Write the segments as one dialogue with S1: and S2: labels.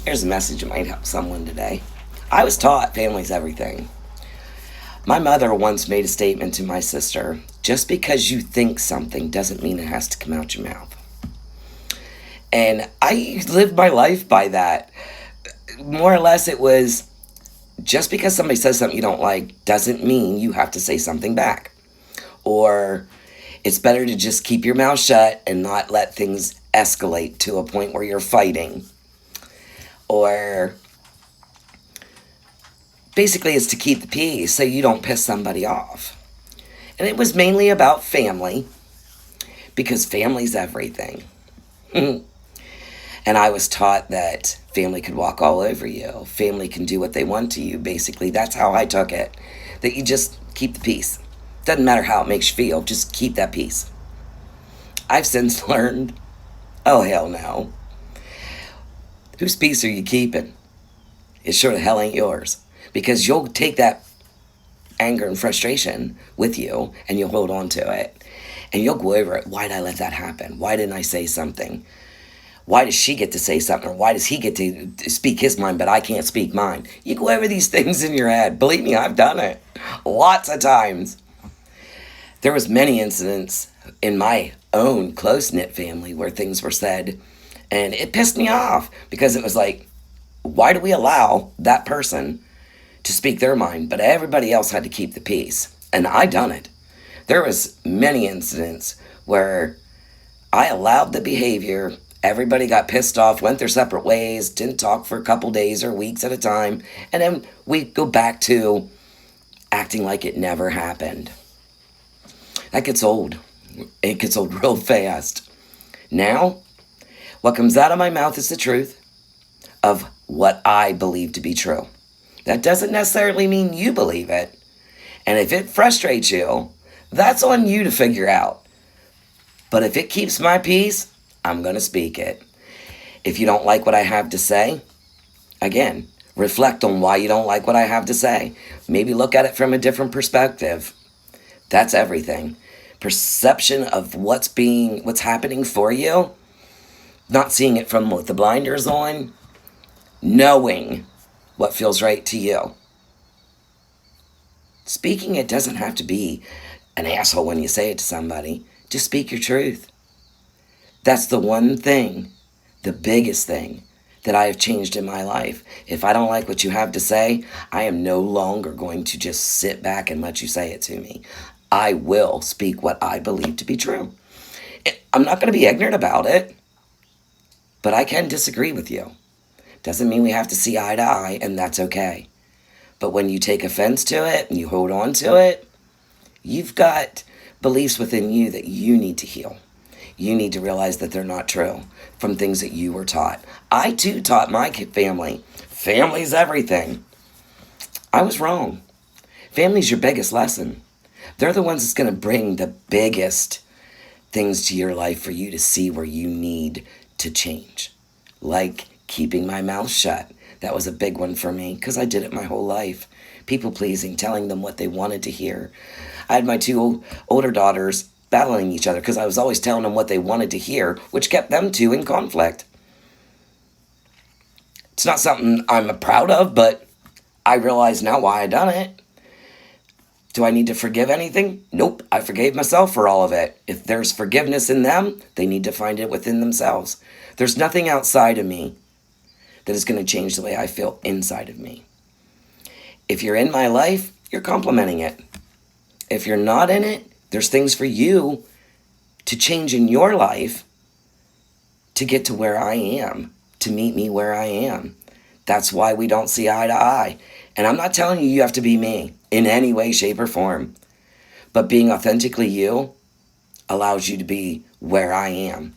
S1: Here's a message that might help someone today. I was taught family's everything. My mother once made a statement to my sister, just because you think something doesn't mean it has to come out your mouth. And I lived my life by that. More or less, it was just because somebody says something you don't like doesn't mean you have to say something back. Or it's better to just keep your mouth shut and not let things escalate to a point where you're fighting. Or basically, it's to keep the peace so you don't piss somebody off. And it was mainly about family because family's everything. And I was taught that family could walk all over you. Family can do what they want to you, basically. That's how I took it. That you just keep the peace. Doesn't matter how it makes you feel, just keep that peace. I've since learned, oh hell no. Whose peace are you keeping? It sure the hell ain't yours. Because you'll take that anger and frustration with you and you'll hold on to it. And you'll go over it. Why did I let that happen? Why didn't I say something? Why does she get to say something? Or why does he get to speak his mind, but I can't speak mine? You go over these things in your head. Believe me, I've done it. Lots of times. There was many incidents in my own close-knit family where things were said, and it pissed me off because it was like, why do we allow that person to speak their mind, but everybody else had to keep the peace? And I done it. There was many incidents where I allowed the behavior. Everybody got pissed off, went their separate ways, didn't talk for a couple days or weeks at a time, and then we go back to acting like it never happened. That gets old. It gets old real fast. Now, what comes out of my mouth is the truth of what I believe to be true. That doesn't necessarily mean you believe it. And if it frustrates you, that's on you to figure out. But if it keeps my peace, I'm going to speak it. If you don't like what I have to say, again, reflect on why you don't like what I have to say. Maybe look at it from a different perspective. That's everything. Perception of what's happening for you, not seeing it from with the blinders on, knowing what feels right to you. Speaking it doesn't have to be an asshole when you say it to somebody. Just speak your truth. That's the one thing, the biggest thing that I have changed in my life. If I don't like what you have to say, I am no longer going to just sit back and let you say it to me. I will speak what I believe to be true. I'm not going to be ignorant about it, but I can disagree with you. Doesn't mean we have to see eye to eye, and that's okay. But when you take offense to it and you hold on to it, you've got beliefs within you that you need to heal. You need to realize that they're not true from things that you were taught. I too taught my family. Family's everything. I was wrong. Family's your biggest lesson. They're the ones that's going to bring the biggest things to your life for you to see where you need to change. Like keeping my mouth shut. That was a big one for me because I did it my whole life. People pleasing, telling them what they wanted to hear. I had my two older daughters battling each other because I was always telling them what they wanted to hear, which kept them two in conflict. It's not something I'm proud of, but I realize now why I done it. Do I need to forgive anything? Nope, I forgave myself for all of it. If there's forgiveness in them, they need to find it within themselves. There's nothing outside of me that is going to change the way I feel inside of me. If you're in my life, you're complimenting it. If you're not in it, there's things for you to change in your life to get to where I am, to meet me where I am. That's why we don't see eye to eye. And I'm not telling you have to be me in any way, shape, or form. But being authentically you allows you to be where I am.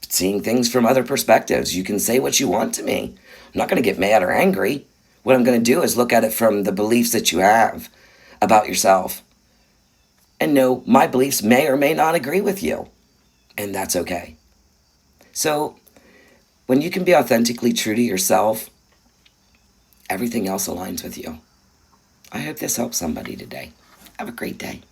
S1: Seeing things from other perspectives. You can say what you want to me. I'm not going to get mad or angry. What I'm going to do is look at it from the beliefs that you have about yourself. And know my beliefs may or may not agree with you. And that's okay. So when you can be authentically true to yourself, everything else aligns with you. I hope this helps somebody today. Have a great day.